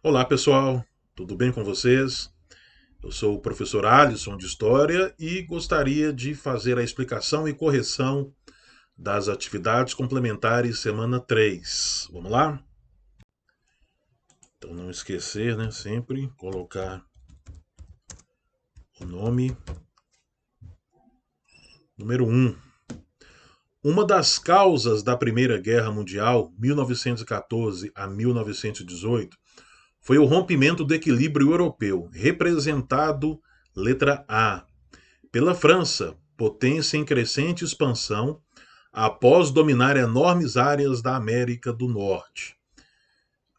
Olá pessoal, tudo bem com vocês? Eu sou o professor Alisson de História e gostaria de fazer a explicação e correção das atividades complementares semana 3. Vamos lá? Então não esquecer, né? Sempre colocar o nome. Número 1. Uma das causas da Primeira Guerra Mundial, 1914 a 1918, foi o rompimento do equilíbrio europeu, representado letra A pela França, potência em crescente expansão, após dominar enormes áreas da América do Norte.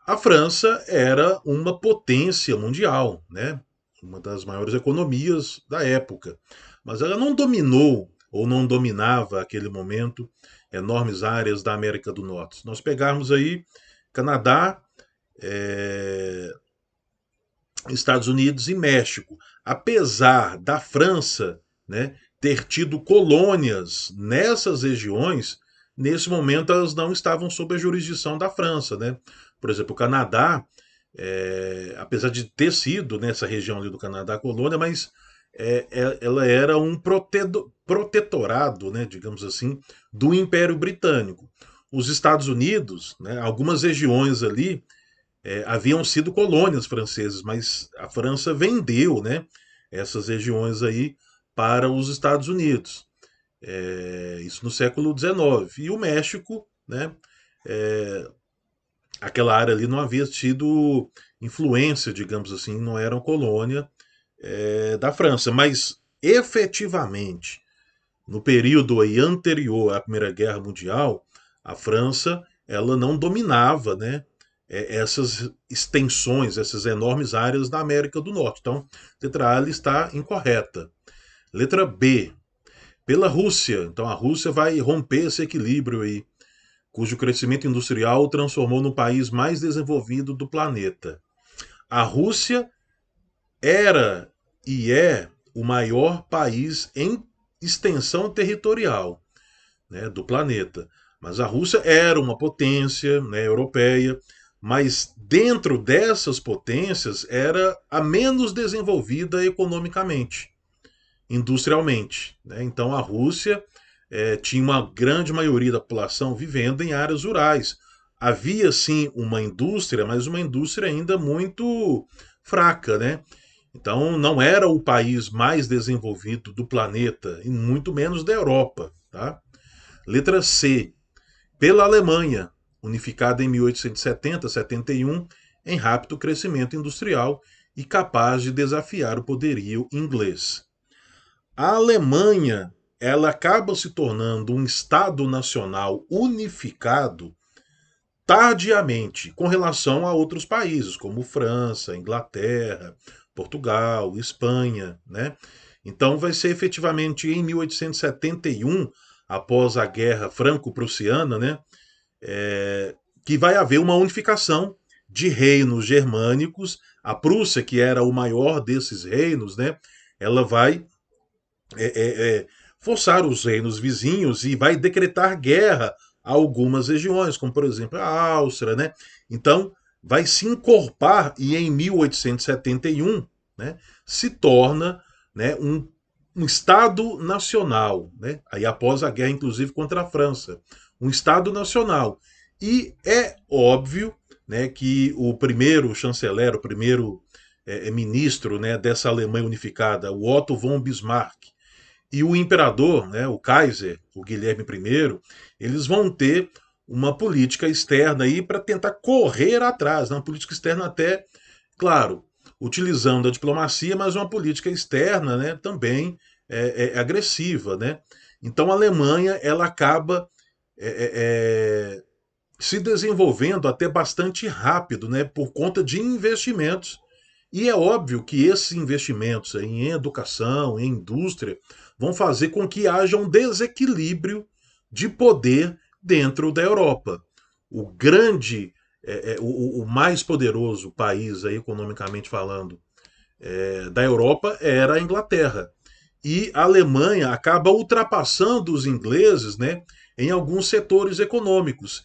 A França era uma potência mundial, né? Uma das maiores economias da época. Mas ela não dominou ou não dominava aquele momento enormes áreas da América do Norte. Se nós pegarmos aí Canadá, é, Estados Unidos e México. Apesar da França, né, ter tido colônias nessas regiões, nesse momento elas não estavam sob a jurisdição da França. Né? Por exemplo, o Canadá, apesar de ter sido nessa região ali do Canadá colônia, mas ela era um protetorado, né, digamos assim, do Império Britânico. Os Estados Unidos, né, algumas regiões ali haviam sido colônias francesas, mas a França vendeu, né, essas regiões aí para os Estados Unidos. Isso no século XIX. E o México, né, é, aquela área ali não havia tido influência, digamos assim, não era uma colônia da França, mas efetivamente no período aí anterior à Primeira Guerra Mundial, a França ela não dominava, né, essas extensões, essas enormes áreas da América do Norte. Então, a letra A está incorreta. Letra B, pela Rússia. Então, a Rússia vai romper esse equilíbrio aí, cujo crescimento industrial o transformou no país mais desenvolvido do planeta. A Rússia era e é o maior país em extensão territorial, né, do planeta. Mas a Rússia era uma potência, né, europeia, mas dentro dessas potências era a menos desenvolvida economicamente, industrialmente. Né? Então a Rússia tinha uma grande maioria da população vivendo em áreas rurais. Havia sim uma indústria, mas uma indústria ainda muito fraca, né? Então não era o país mais desenvolvido do planeta, e muito menos da Europa. Tá? Letra C. Pela Alemanha, unificada em 1870-71, em rápido crescimento industrial e capaz de desafiar o poderio inglês. A Alemanha ela acaba se tornando um Estado nacional unificado tardiamente com relação a outros países, como França, Inglaterra, Portugal, Espanha. Né? Então vai ser efetivamente em 1871, após a Guerra Franco-Prussiana, né, que vai haver uma unificação de reinos germânicos. A Prússia, que era o maior desses reinos, né, ela vai é, é, é, forçar os reinos vizinhos e vai decretar guerra a algumas regiões, como por exemplo a Áustria. Né? Então, vai se encorpar e em 1871, né, se torna, né, um Estado nacional, né? Aí após a guerra, inclusive, contra a França. Um Estado nacional. E é óbvio, né, que o primeiro chanceler, o primeiro ministro, né, dessa Alemanha unificada, o Otto von Bismarck, e o imperador, né, o Kaiser, o Guilherme I, eles vão ter uma política externa aí para tentar correr atrás, né, uma política externa até, claro, utilizando a diplomacia, mas uma política externa, né, também agressiva, né. Então a Alemanha ela acaba é, é, é, se desenvolvendo até bastante rápido, né, por conta de investimentos. E é óbvio que esses investimentos em educação, em indústria, vão fazer com que haja um desequilíbrio de poder dentro da Europa. O grande, o mais poderoso país, aí, economicamente falando, da Europa era a Inglaterra. E a Alemanha acaba ultrapassando os ingleses, né, em alguns setores econômicos.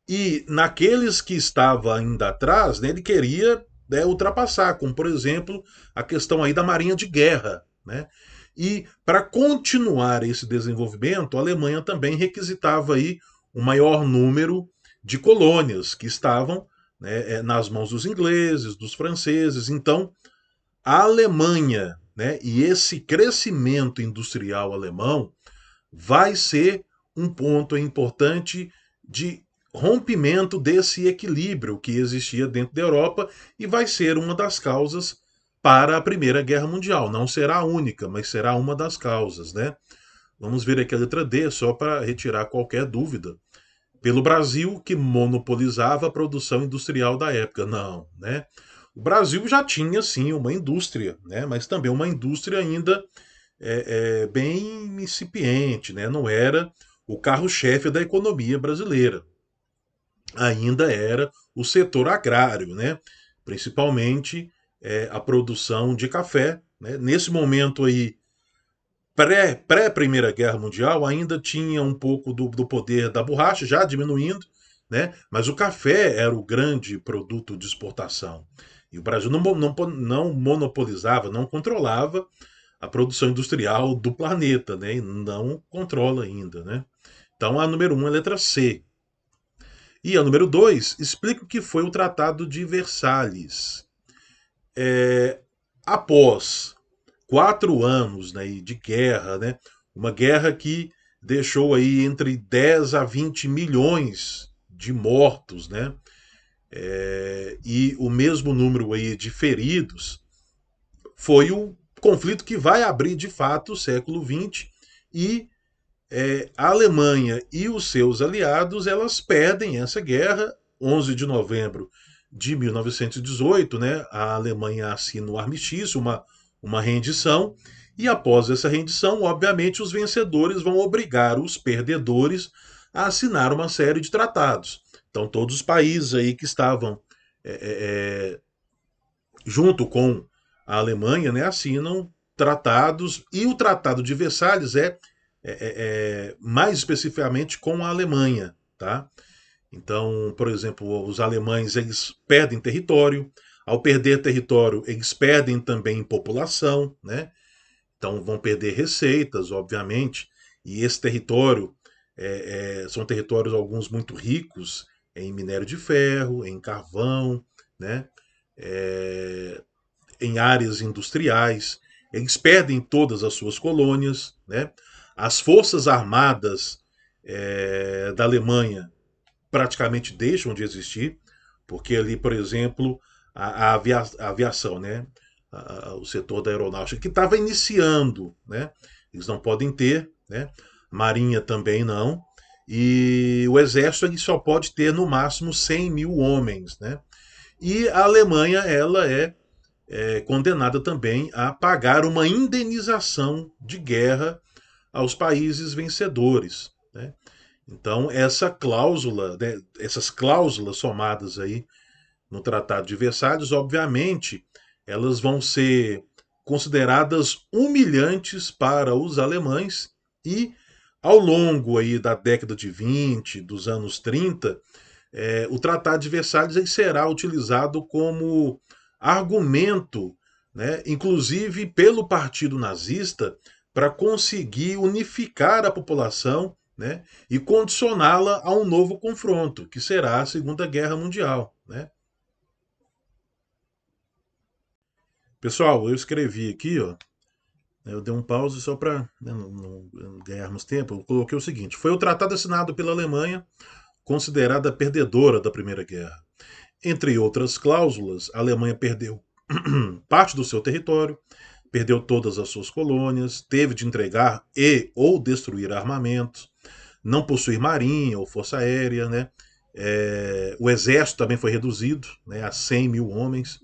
E naqueles que estava ainda atrás, né, ele queria ultrapassar, como por exemplo a questão aí da marinha de guerra, né? E para continuar esse desenvolvimento, a Alemanha também requisitava aí um maior número de colônias que estavam, né, nas mãos dos ingleses, dos franceses. Então, a Alemanha, né, e esse crescimento industrial alemão vai ser um ponto importante de rompimento desse equilíbrio que existia dentro da Europa e vai ser uma das causas para a Primeira Guerra Mundial. Não será a única, mas será uma das causas, né? Vamos ver aqui a letra D, só para retirar qualquer dúvida. Pelo Brasil, que monopolizava a produção industrial da época. Não, né? O Brasil já tinha, sim, uma indústria, né? Mas também uma indústria ainda bem incipiente, né? Não era o carro-chefe da economia brasileira. Ainda era o setor agrário, né? Principalmente a produção de café. Né? Nesse momento aí, pré-Primeira Guerra Mundial, ainda tinha um pouco do poder da borracha, já diminuindo, né? Mas o café era o grande produto de exportação. E o Brasil não monopolizava, não controlava a produção industrial do planeta, né? E não controla ainda, né? Então a número 1 é a letra C. E a número 2 explica o que foi o Tratado de Versalhes. Após 4 anos, né, de guerra, né? Uma guerra que deixou aí entre 10 a 20 milhões de mortos, né? E o mesmo número aí de feridos, foi o conflito que vai abrir de fato o século XX e a Alemanha e os seus aliados elas perdem essa guerra. 11 de novembro de 1918, né, a Alemanha assina o armistício, uma rendição, e após essa rendição, obviamente, os vencedores vão obrigar os perdedores a assinar uma série de tratados. Então, todos os países aí que estavam junto com a Alemanha, né, assinam tratados, e o Tratado de Versalhes mais especificamente com a Alemanha, tá? Então, por exemplo, os alemães eles perdem território, ao perder território eles perdem também população, né? Então vão perder receitas, obviamente, e esse território são territórios alguns muito ricos em minério de ferro, em carvão, né? Em áreas industriais, eles perdem todas as suas colônias, né? As forças armadas da Alemanha praticamente deixam de existir, porque ali, por exemplo, a aviação, né? O setor da aeronáutica, que estava iniciando, né? Eles não podem ter, né? Marinha também não. E o exército ele só pode ter no máximo 100 mil homens, né? E a Alemanha ela é condenada também a pagar uma indenização de guerra aos países vencedores, né? Então, essa cláusula, né, essas cláusulas somadas aí no Tratado de Versalhes, obviamente, elas vão ser consideradas humilhantes para os alemães e ao longo aí da década de 20, dos anos 30, o Tratado de Versalhes aí será utilizado como argumento, né, inclusive pelo Partido Nazista, para conseguir unificar a população, né, e condicioná-la a um novo confronto, que será a Segunda Guerra Mundial. Né? Pessoal, eu escrevi aqui, ó, eu dei um pause só para, né, não ganharmos tempo. Eu coloquei o seguinte: foi o tratado assinado pela Alemanha, considerada perdedora da Primeira Guerra. Entre outras cláusulas, a Alemanha perdeu parte do seu território, perdeu todas as suas colônias, teve de entregar e ou destruir armamentos, não possui marinha ou força aérea, né? O exército também foi reduzido, né, a 100 mil homens,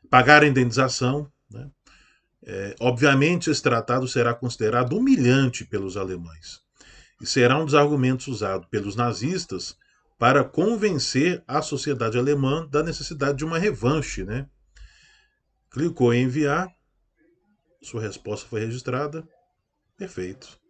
pagar a indenização. Né? Obviamente, esse tratado será considerado humilhante pelos alemães e será um dos argumentos usados pelos nazistas para convencer a sociedade alemã da necessidade de uma revanche. Né? Clicou em enviar, sua resposta foi registrada. Perfeito.